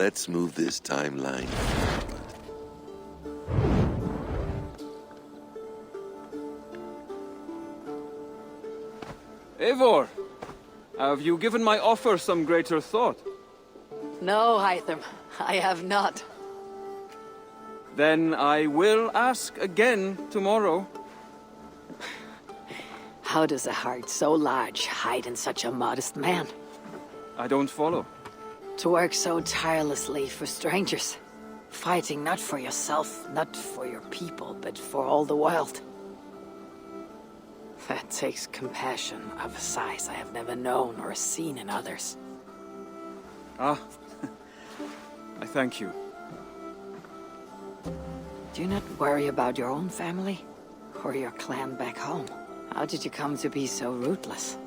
Let's move this timeline forward. Eivor, have you given my offer some greater thought? No, Hytham, I have not. Then I will ask again tomorrow. How does a heart so large hide in such a modest man? I don't follow. To work so tirelessly for strangers. Fighting not for yourself, not for your people, but for all the world. That takes compassion of a size I have never known or seen in others. Ah, I thank you. Do you not worry about your own family? Or your clan back home? How did you come to be so rootless?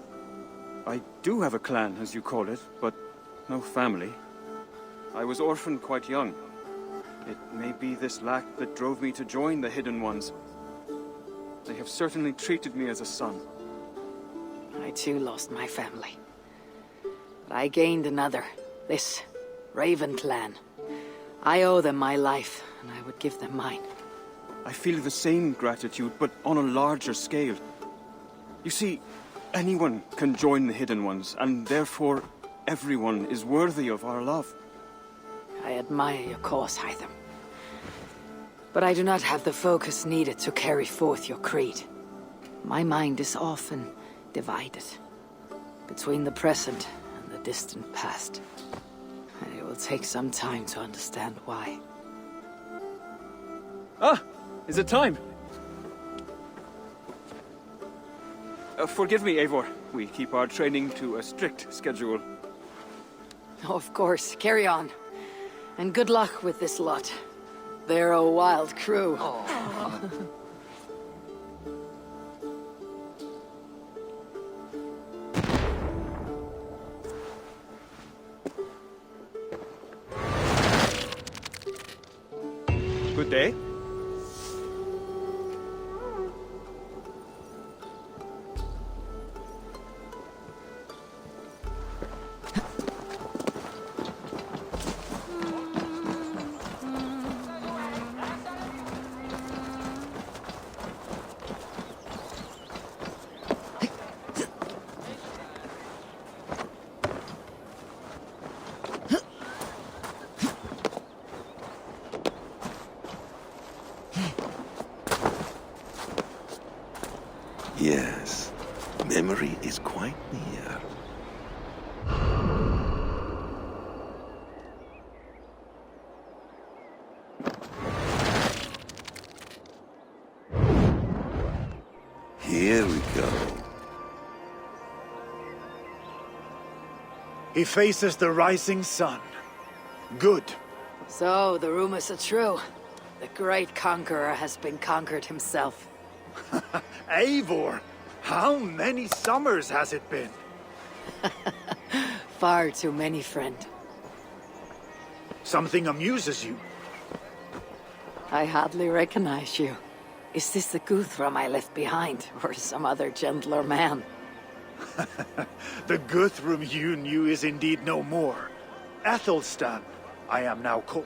I do have a clan, as you call it, but no family. I was orphaned quite young. It may be this lack that drove me to join the Hidden Ones. They have certainly treated me as a son. I too lost my family. But I gained another. This Raven clan. I owe them my life, and I would give them mine. I feel the same gratitude, but on a larger scale. You see, anyone can join the Hidden Ones, and therefore everyone is worthy of our love. I admire your cause, Hytham. But I do not have the focus needed to carry forth your creed. My mind is often divided between the present and the distant past. And it will take some time to understand why. Ah! Is it time? Forgive me, Eivor. We keep our training to a strict schedule. Oh, of course, carry on. And good luck with this lot. They're a wild crew. Good day. Yes, memory is quite near. Here we go. He faces the rising sun. Good. So, the rumors are true. The great conqueror has been conquered himself. Eivor, how many summers has it been? Far too many, friend. Something amuses you. I hardly recognize you. Is this the Guthrum I left behind, or some other gentler man? The Guthrum you knew is indeed no more. Athelstan, I am now called.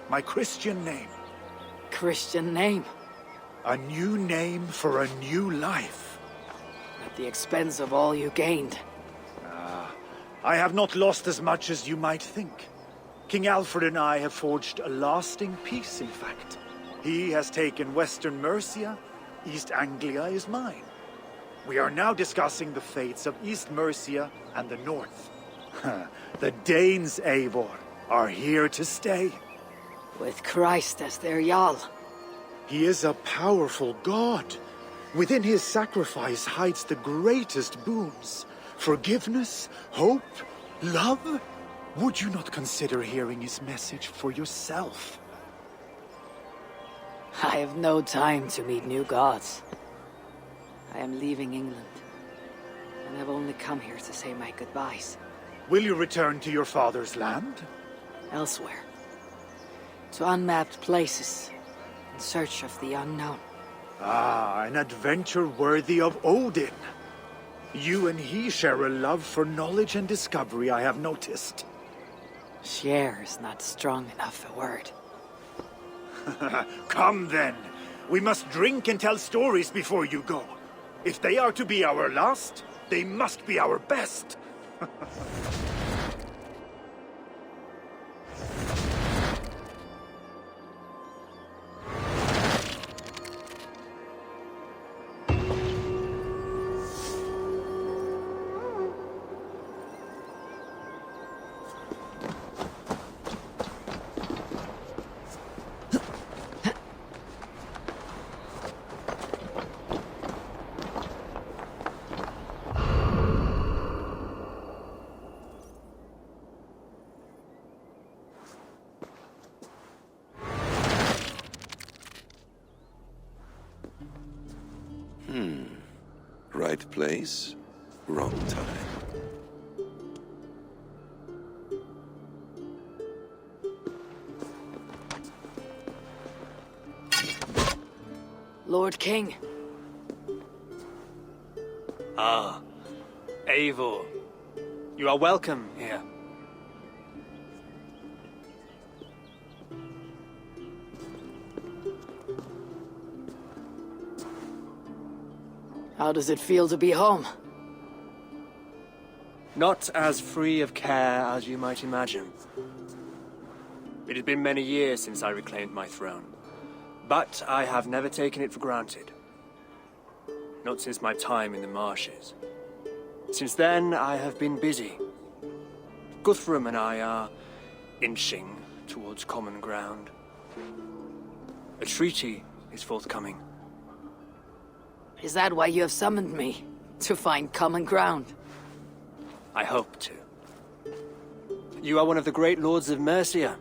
My Christian name. Christian name? A new name for a new life. At the expense of all you gained. I have not lost as much as you might think. King Alfred and I have forged a lasting peace, in fact. He has taken Western Mercia. East Anglia is mine. We are now discussing the fates of East Mercia and the North. The Danes, Eivor, are here to stay. With Christ as their Jarl. He is a powerful god. Within his sacrifice hides the greatest boons. Forgiveness, hope, love. Would you not consider hearing his message for yourself? I have no time to meet new gods. I am leaving England, and have only come here to say my goodbyes. Will you return to your father's land? Elsewhere. To unmapped places, in search of the unknown. Ah, an adventure worthy of Odin. You and he share a love for knowledge and discovery, I have noticed. Share is not strong enough a word. Come then. We must drink and tell stories before you go. If they are to be our last, they must be our best. Right place, wrong time. Lord King. Ah, Eivor. You are welcome here. How does it feel to be home? Not as free of care as you might imagine. It has been many years since I reclaimed my throne, but I have never taken it for granted. Not since my time in the marshes. Since then, I have been busy. Guthrum and I are inching towards common ground. A treaty is forthcoming. Is that why you have summoned me? To find common ground? I hope to. You are one of the great lords of Mercia,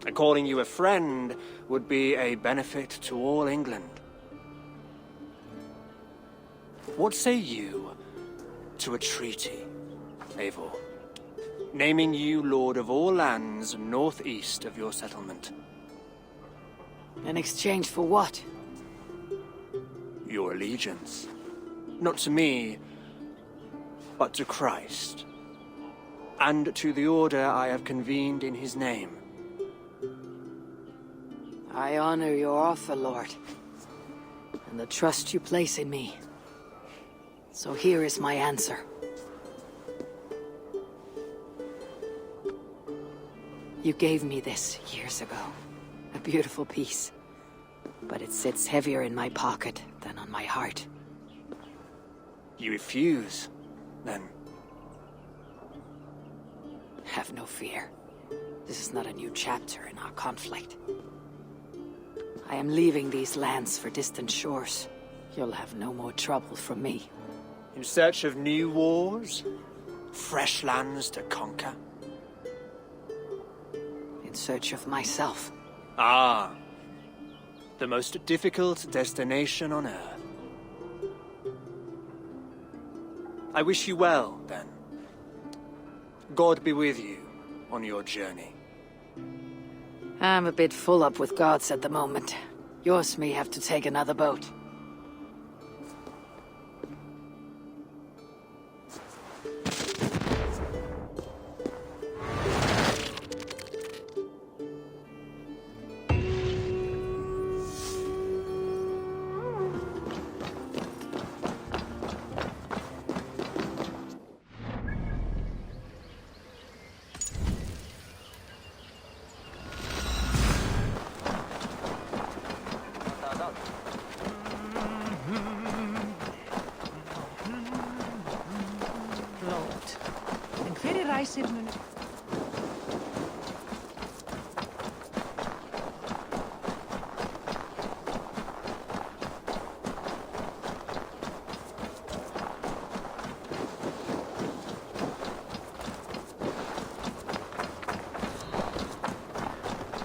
and calling you a friend would be a benefit to all England. What say you to a treaty, Eivor? Naming you lord of all lands northeast of your settlement. In exchange for what? Your allegiance. Not to me, but to Christ. And to the order I have convened in his name. I honor your offer, Lord, and the trust you place in me. So here is my answer. You gave me this years ago. A beautiful piece. But it sits heavier in my pocket than on my heart. You refuse, then? Have no fear. This is not a new chapter in our conflict. I am leaving these lands for distant shores. You'll have no more trouble from me. In search of new wars? Fresh lands to conquer? In search of myself. Ah. The most difficult destination on Earth. I wish you well, then. God be with you on your journey. I'm a bit full up with gods at the moment. Yours may have to take another boat.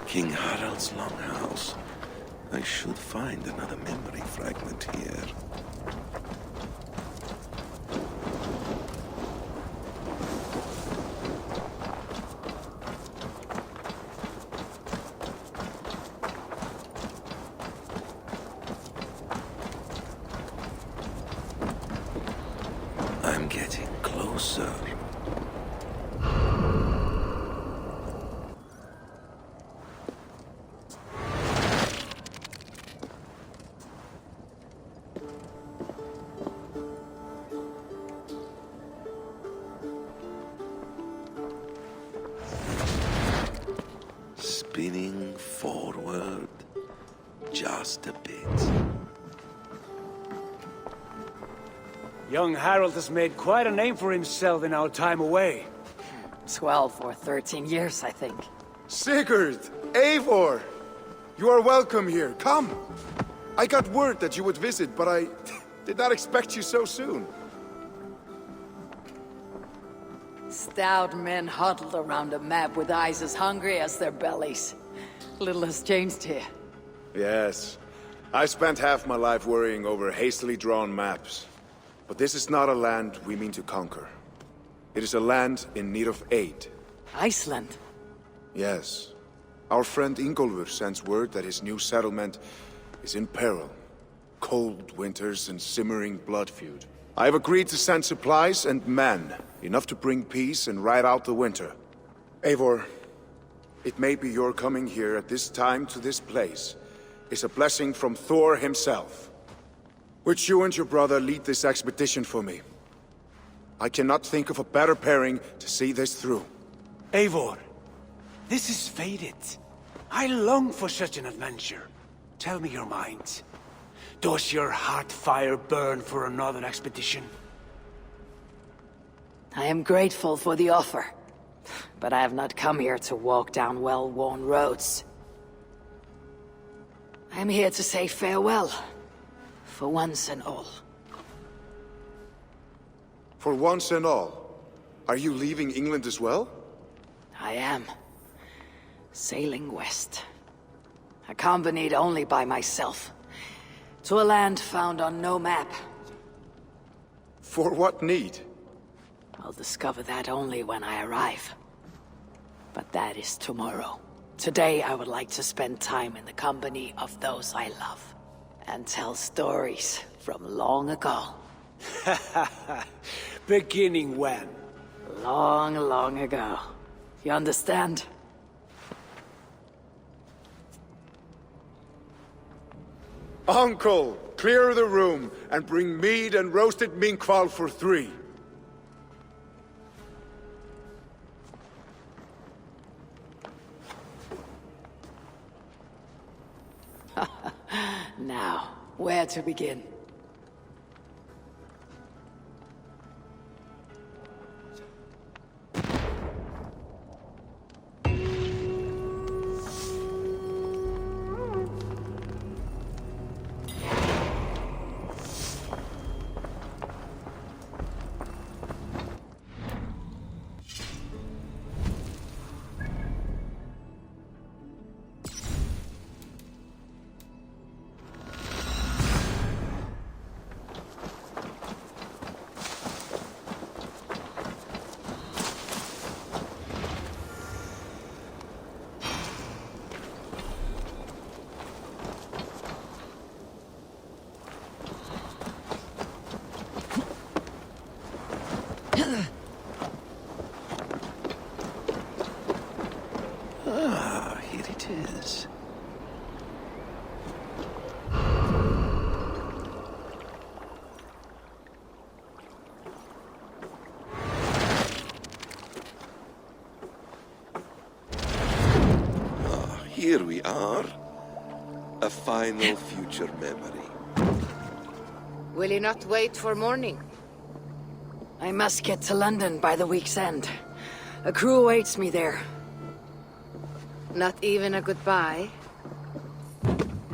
King Harald's longhouse. I should find another memory fragment here. I'm getting closer. just a bit. Young Harold has made quite a name for himself in our time away. 12 or 13 years, I think. Sigurd! Eivor! You are welcome here. Come! I got word that you would visit, but I did not expect you so soon. Stout men huddled around a map with eyes as hungry as their bellies. Little has changed here. Yes. I spent half my life worrying over hastily drawn maps. But this is not a land we mean to conquer. It is a land in need of aid. Iceland? Yes. Our friend Ingólfur sends word that his new settlement is in peril. Cold winters and simmering blood feud. I have agreed to send supplies and men, enough to bring peace and ride out the winter. Eivor, it may be your coming here at this time to this place is a blessing from Thor himself. Would you and your brother lead this expedition for me? I cannot think of a better pairing to see this through. Eivor, this is fated. I long for such an adventure. Tell me your mind. Does your heart fire burn for another expedition? I am grateful for the offer, but I have not come here to walk down well-worn roads. I am here to say farewell, for once and all. For once and all, are you leaving England as well? I am. Sailing west. Accompanied only by myself. To a land found on no map. For what need? I'll discover that only when I arrive. But that is tomorrow. Today I would like to spend time in the company of those I love. And tell stories from long ago. Beginning when? Long, long ago. You understand? Uncle, clear the room and bring mead and roasted minkwal for 3. Now, where to begin? Ah, here it is. Ah, here we are. A final future memory. Will you not wait for morning? I must get to London by the week's end. A crew awaits me there. Not even a goodbye,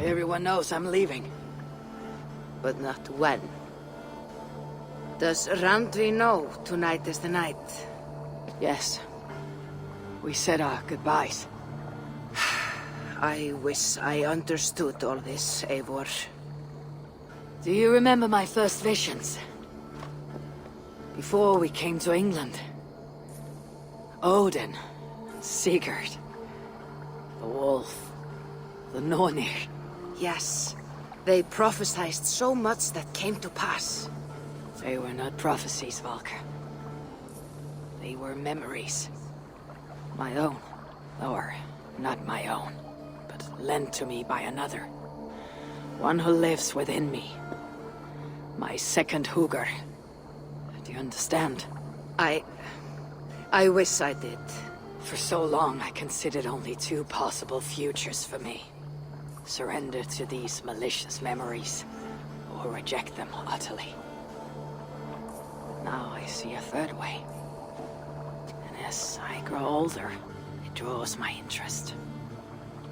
Everyone knows I'm leaving. but not when. Does Randvi know tonight is the night? Yes. We said our goodbyes. I wish I understood all this, Eivor. Do you remember my first visions? Before we came to England. Odin, Sigurd, the wolf, the Nornir. Yes, they prophesied so much that came to pass. They were not prophecies, Valker. They were memories. My own. Or not my own, but lent to me by another. One who lives within me. My second Hugr. Do you understand? I wish I did. For so long, I considered only 2 possible futures for me. surrender to these malicious memories, or reject them utterly. But now I see a third way. And as I grow older, it draws my interest.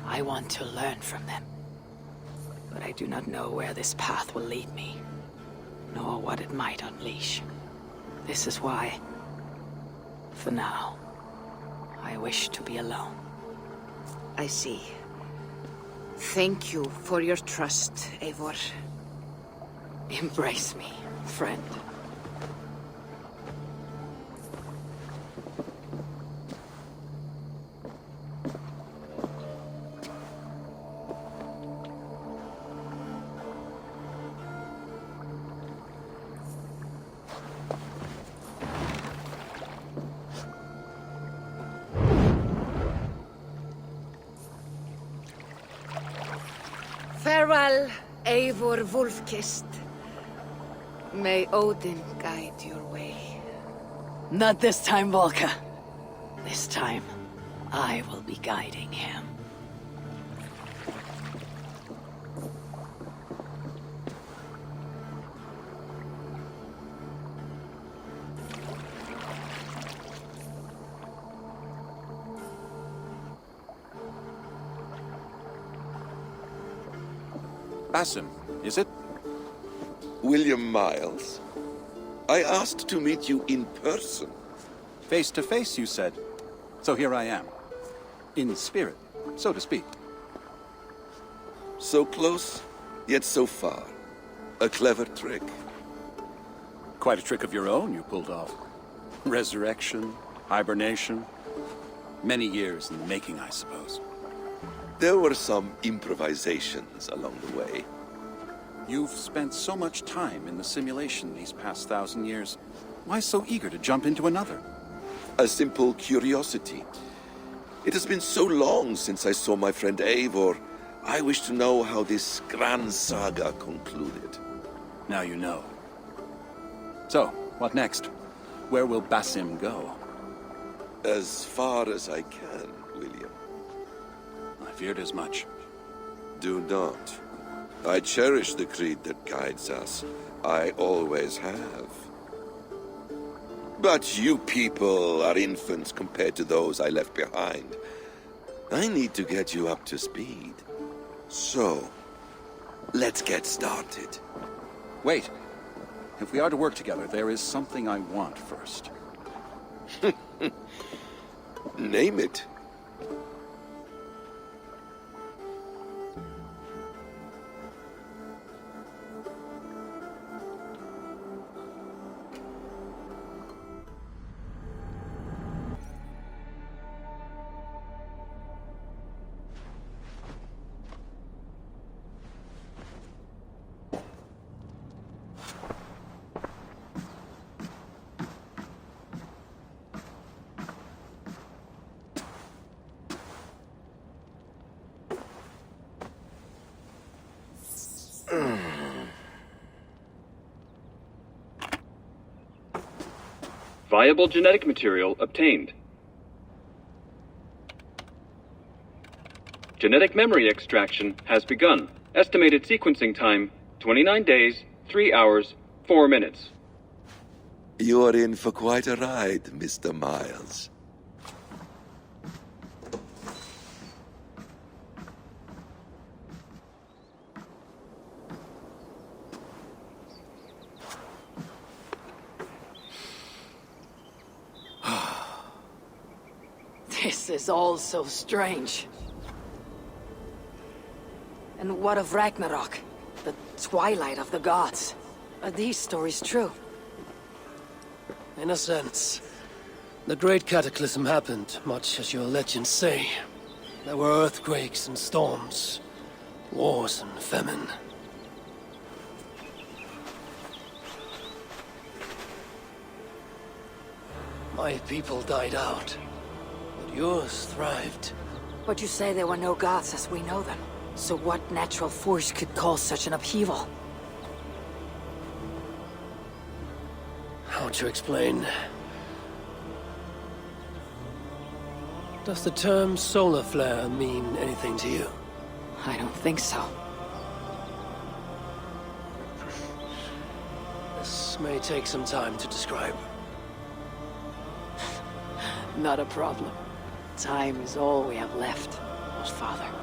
I want to learn from them. But I do not know where this path will lead me, nor what it might unleash. This is why, for now, I wish to be alone. I see. Thank you for your trust, Eivor. Embrace me, friend. Farewell, Eivor Wolf-Kissed. May Odin guide your way. Not this time, Volka. This time, I will be guiding him. Basim, is it? William Miles, I asked to meet you in person. Face to face, you said. So here I am. In spirit, so to speak. So close, yet so far. A clever trick. Quite a trick of your own you pulled off. Resurrection, hibernation. Many years in the making, I suppose. There were some improvisations along the way. You've spent so much time in the simulation these past 1,000 years. Why so eager to jump into another? A simple curiosity. It has been so long since I saw my friend Eivor. I wish to know how this grand saga concluded. Now you know. So, what next? Where will Basim go? As far as I can, William. I feared as much. Do not. I cherish the creed that guides us. I always have. But you people are infants compared to those I left behind. I need to get you up to speed. So, let's get started. Wait. If we are to work together, there is something I want first. Name it. Viable genetic material obtained. Genetic memory extraction has begun. Estimated sequencing time, 29 days, 3 hours, 4 minutes. You are in for quite a ride, Mr. Miles. This is all so strange. And what of Ragnarok? The twilight of the gods? Are these stories true? In a sense. The Great Cataclysm happened, much as your legends say. There were earthquakes and storms, wars and famine. My people died out, but yours thrived. But you say there were no gods as we know them. So what natural force could cause such an upheaval? How to explain? Does the term solar flare mean anything to you? I don't think so. This may take some time to describe. Not a problem. Time is all we have left, Father.